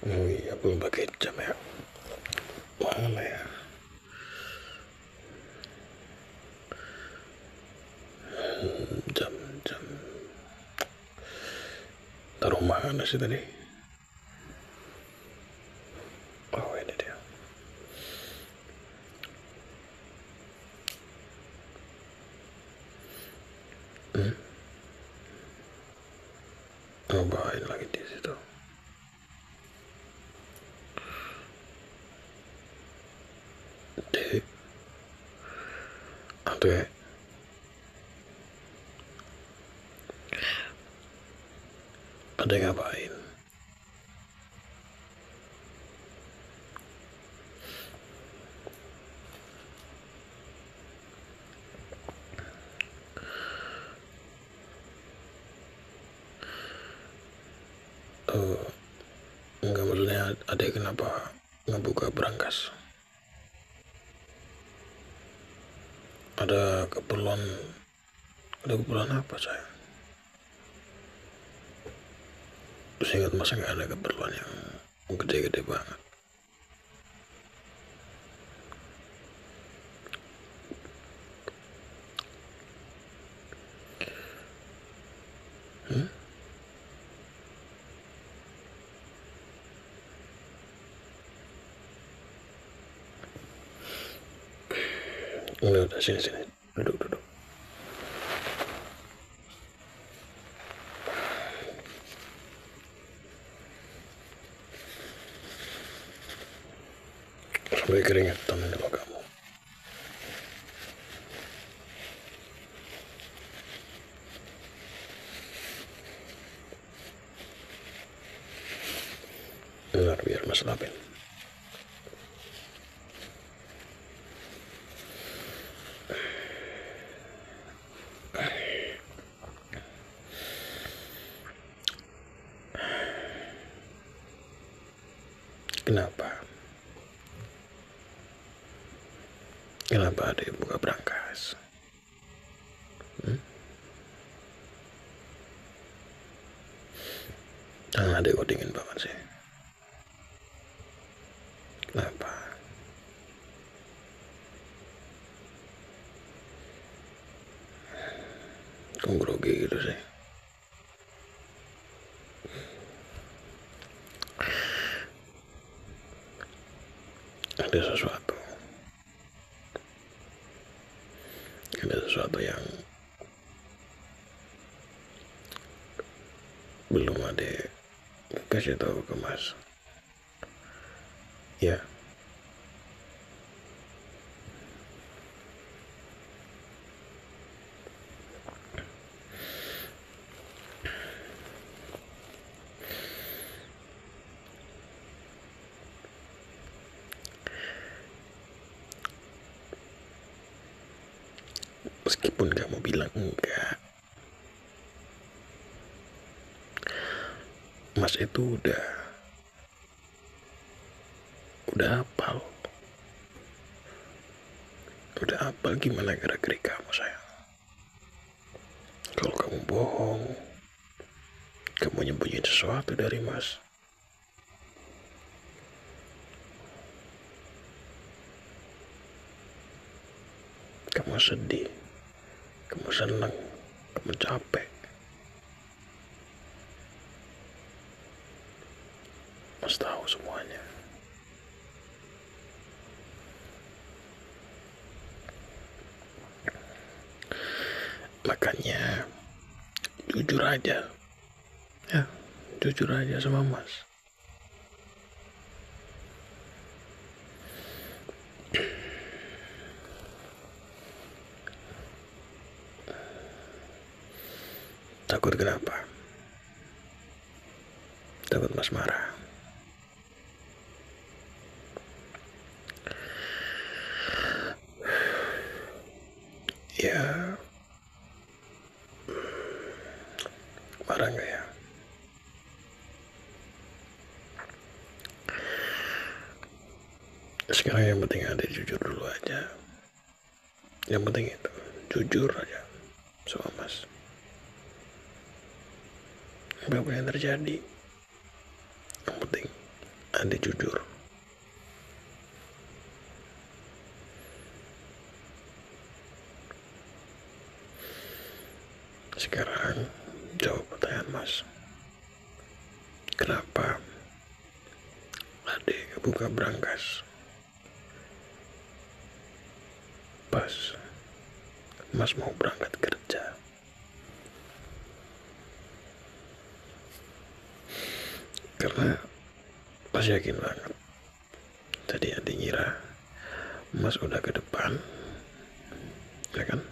Oh iya, belum pakai jam ya. Mana ya? Jam. Taruh mana sih tadi? Oh, ini dia. Ngapain lagi di situ? Di atau ya? Ada yang ngapain? Eh, enggak, maksudnya ada kenapa ngebuka berangkas? Ada keperluan, ada keperluan apa saya? Terus ingat masa nggak ada keperluan yang gede-gede banget? Hmm? Udah, sini. Duduk. Sampai keringetan ini loh kamu. Benar, biar mas lapin. Kenapa? Kenapa ada yang buka berangkas? Tangan adek kok dingin banget sih. Kenapa? Kok grogi gitu sih? Ada sesuatu. Ada sesuatu yang belum ada kasih tahu ke mas. Ya, meskipun kamu bilang enggak, mas itu udah hafal. Udah hafal gimana gerak-gerik kamu sayang. Kalau kamu bohong, kamu nyembunyiin sesuatu dari mas. Kamu sedih, kamu senang, kamu capek. Mas tahu semuanya. Makanya jujur aja. Ya, jujur aja sama mas. Takut kenapa? Takut mas marah. Ya, marah nggak ya? Sekarang yang penting ada jujur dulu aja. Yang penting itu jujur aja sama mas. Apapun yang terjadi, yang penting Ade jujur. Sekarang jawab pertanyaan Mas. Kenapa Ade buka berangkas pas Mas mau berangkat kerja? Karena Mas yakin banget tadi Ade ngira Mas udah ke depan, ya kan?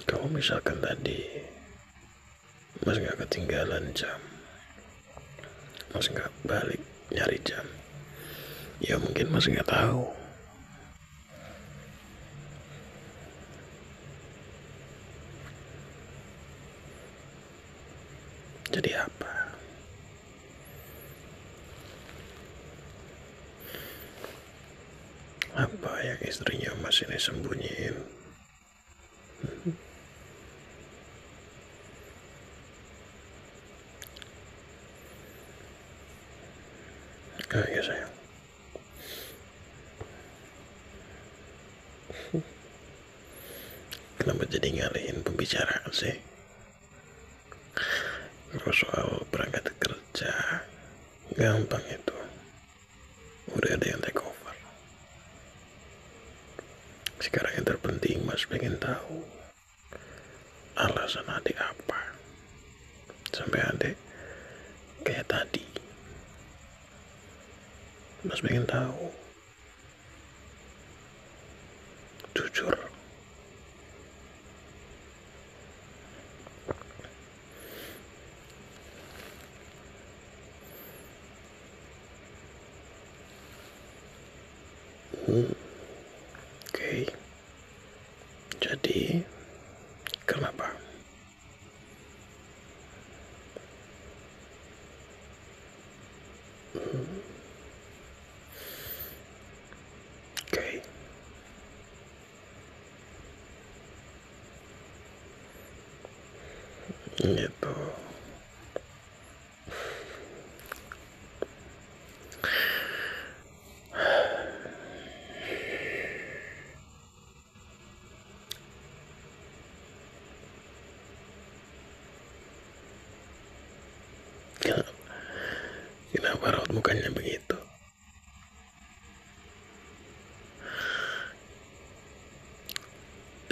Kalau misalkan tadi Mas gak ketinggalan jam, Mas gak balik nyari jam, ya mungkin Mas gak tahu. Jadi apa? Apa yang istrinya Mas ini sembunyiin? Ya sayang. Kenapa jadi ngalihin pembicaraan sih? Kalau soal berangkat kerja, gampang itu. Udah ada yang take over. Sekarang yang terpenting Mas pengen tahu alasan adik apa sampai adik kayak tadi. Mas pengen tahu. Jujur. Oke. Jadi kenapa? Oke. Gitu. Kenapa raut mukanya begitu?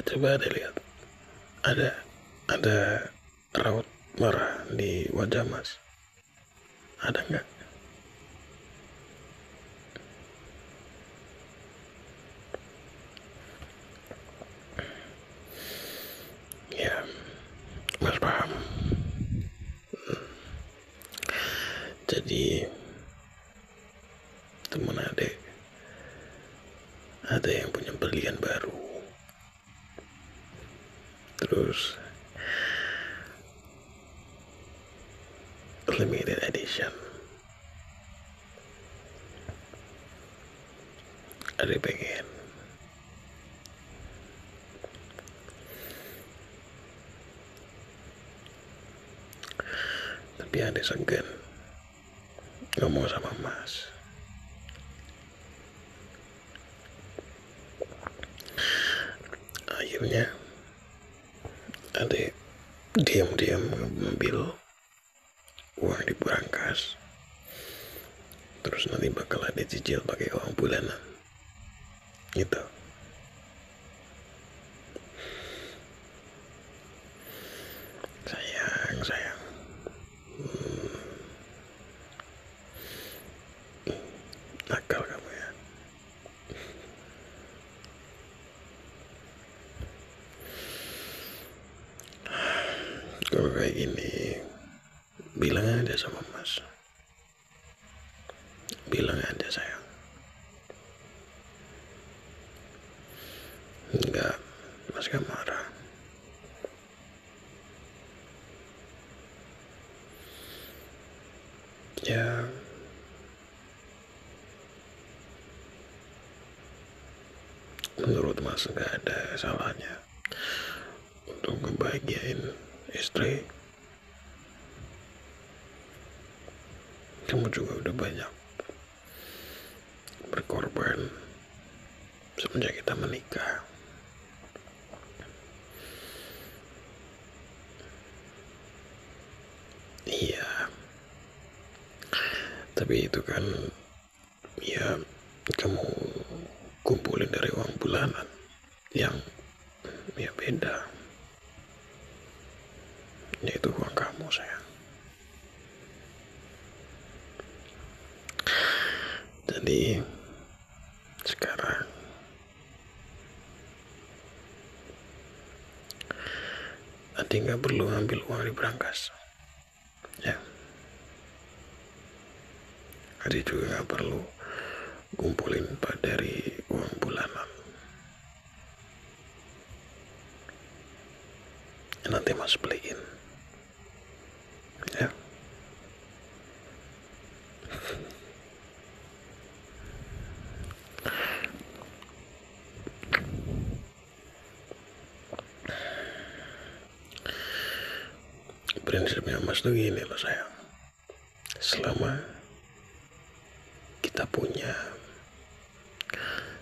Coba deh lihat. Ada raut marah di wajah Mas. Ada nggak? Ya, Mas paham. Jadi teman adek ada yang punya berlian baru, terus limited edition. Ada pengen, tapi ada segan ngomong sama Mas. Akhirnya ada diam-diam ngambil uang di berangkas, terus nanti bakal ada cicil pakai uang bulanan gitu. Sayang nakal kamu ya. Kalau kayak gini bilang aja sama Mas, bilang aja sayang. Enggak, Mas gak marah. Ya, menurut Mas gak ada salahnya untuk ngebahagiain istri. Kamu juga udah banyak berkorban semenjak kita menikah. Iya, tapi itu kan ya kamu kumpulin dari uang bulanan yang ya beda, yaitu uang kamu sayang. Jadi sekarang Adi nggak perlu ngambil uang di brankas, ya. Adi juga nggak perlu kumpulin dari uang bulanan. Nanti Mas beliin, ya. Prinsipnya Mas tuh gini loh sayang, selama kita punya,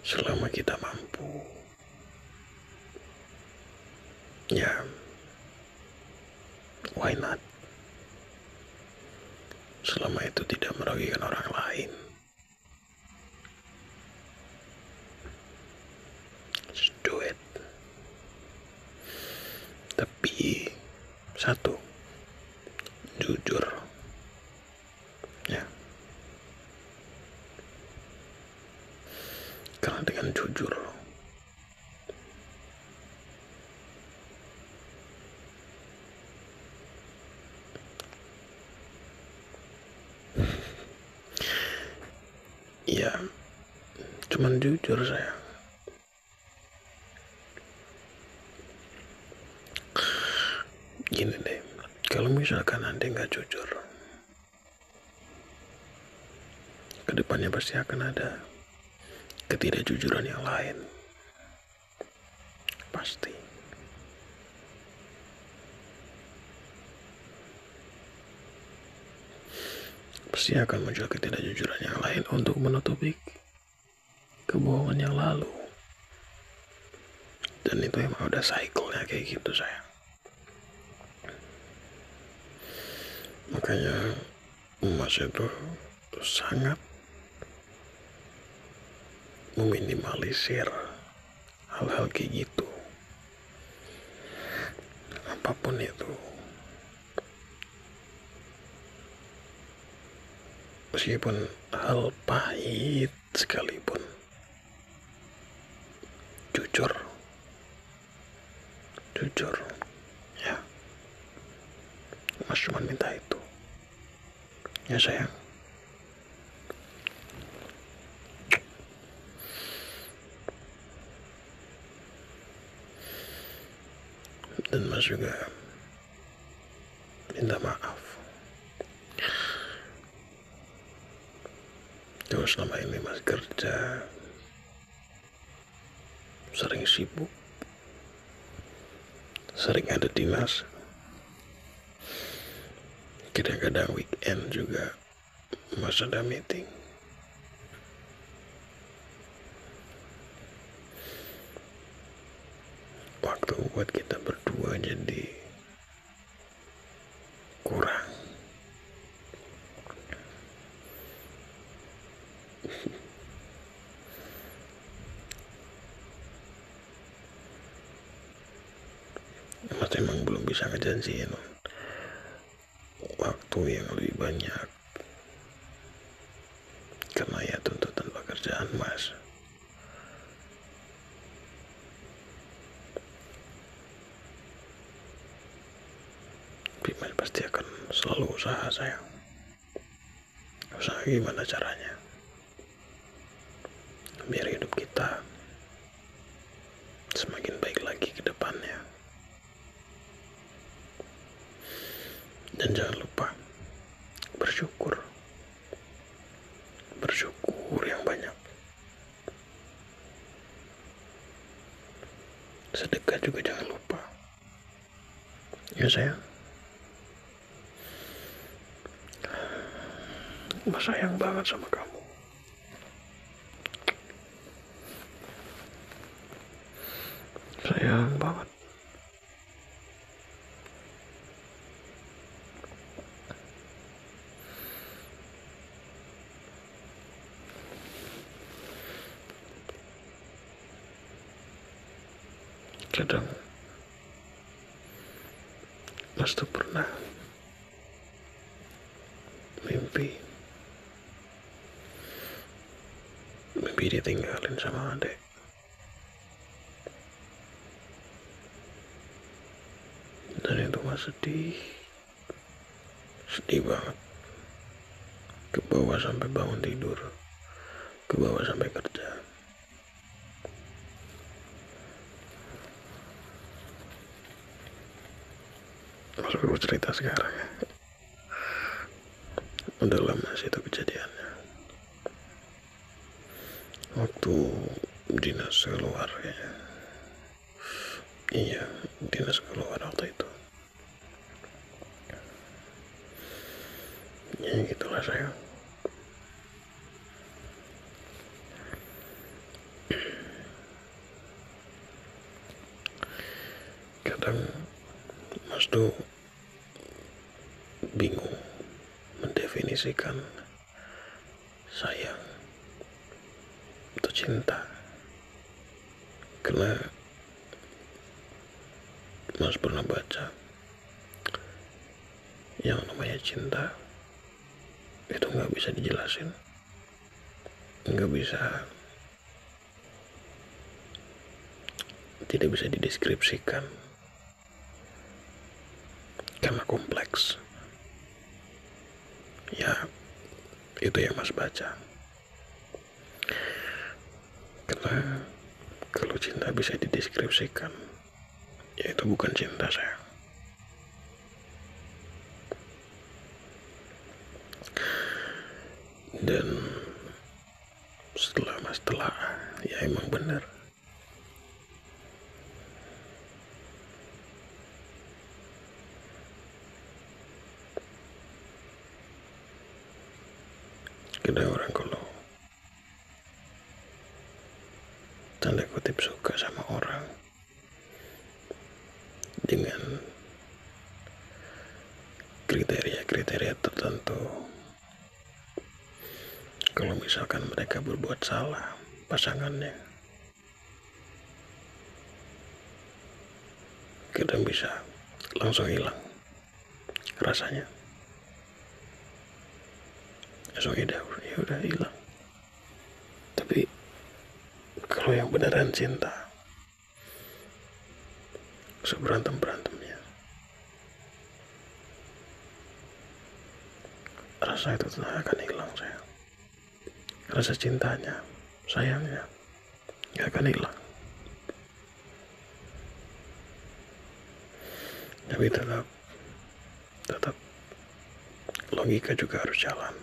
selama kita mampu, ya why not, selama itu tidak merugikan orang lain, just do it. Tapi satu, jujur, ya. Karena dengan jujur ya, cuman jujur sayang. Gini deh, kalau misalkan Anda nggak jujur, kedepannya pasti akan ada ketidakjujuran yang lain, pasti. Pasti akan muncul ketidakjujuran yang lain untuk menutupi kebohongan yang lalu. Dan itu emang udah cycle-nya kayak gitu sayang. Makanya Mas itu sangat meminimalisir hal-hal kayak gitu, apapun itu. Meskipun hal pahit sekalipun, jujur, ya. Mas cuma minta itu, ya sayang. Dan Mas juga minta maaf kalau selama ini Mas kerja sering sibuk, sering ada dinas, kadang-kadang weekend juga Mas ada meeting. Waktu buat kita berdua jadi kurang. Mas emang belum bisa ngejanjiin waktu yang lebih banyak, karena ya tuntutan pekerjaan Mas. Tapi Mas pasti akan selalu usaha sayang. Usaha gimana caranya biar hidup kita semakin baik lagi ke depannya. Dan jangan lupa bersyukur yang banyak. Sedekah juga jangan lupa, ya sayang. Mas sayang banget sama kamu. sayang banget. Kadang Mas tuh pernah mimpi ditinggalin sama adek. Dan itu Mas sedih banget, ke bawah sampai bangun tidur, ke bawah sampai kerja. Mas aku cerita sekarang ya, udah lama sih itu kejadiannya. Waktu dinas keluar kayaknya. Iya, dinas keluar waktu itu. Ya gitulah sayang. Kadang Mas tuh bingung mendefinisikan sayang atau cinta, karena Mas pernah baca yang namanya cinta itu nggak bisa dijelasin, tidak bisa dideskripsikan karena kompleks. Ya, itu yang Mas baca. Karena kalau cinta bisa dideskripsikan, ya itu bukan cinta sayang. Dan setelah Mas telah, ya emang benar. Kadang orang kalau tanda kutip suka sama orang dengan kriteria tertentu, kalau misalkan mereka berbuat salah pasangannya, kadang bisa langsung hilang rasanya, langsung ya udah hilang. Tapi kalau yang beneran cinta, seberantem-berantemnya, rasa itu tidak akan hilang sayang. Rasa cintanya, sayangnya gak akan hilang. Tapi tetap logika juga harus jalan.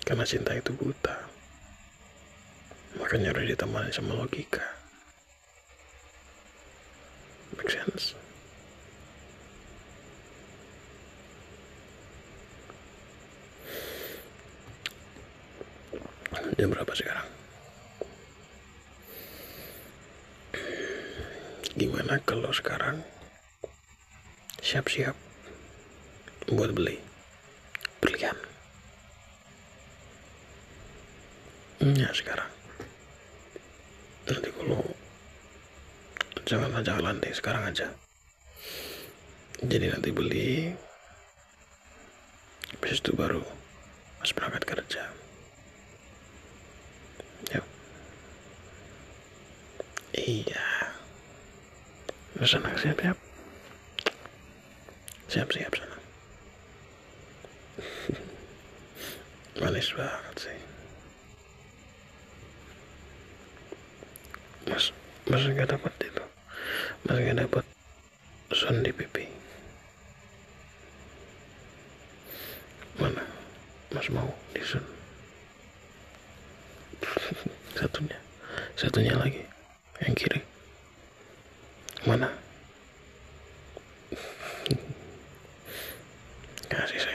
Karena cinta itu buta, makanya harus ditemani sama logika. Make sense? Jam berapa sekarang? Gimana kalau sekarang siap-siap buat beli berlian? Ya sekarang. Nanti kalau jangan deh, sekarang aja. Jadi nanti beli, habis itu baru Mas berangkat kerja. Yuk. Iya. Sana siap-siap. Siap-siap sana. Manis banget sih. Mas nggak dapat itu. Mas nggak dapat sun di pipi. Mana? Mas mau disun? Satunya lagi, yang kiri. Mana? Kasih saya.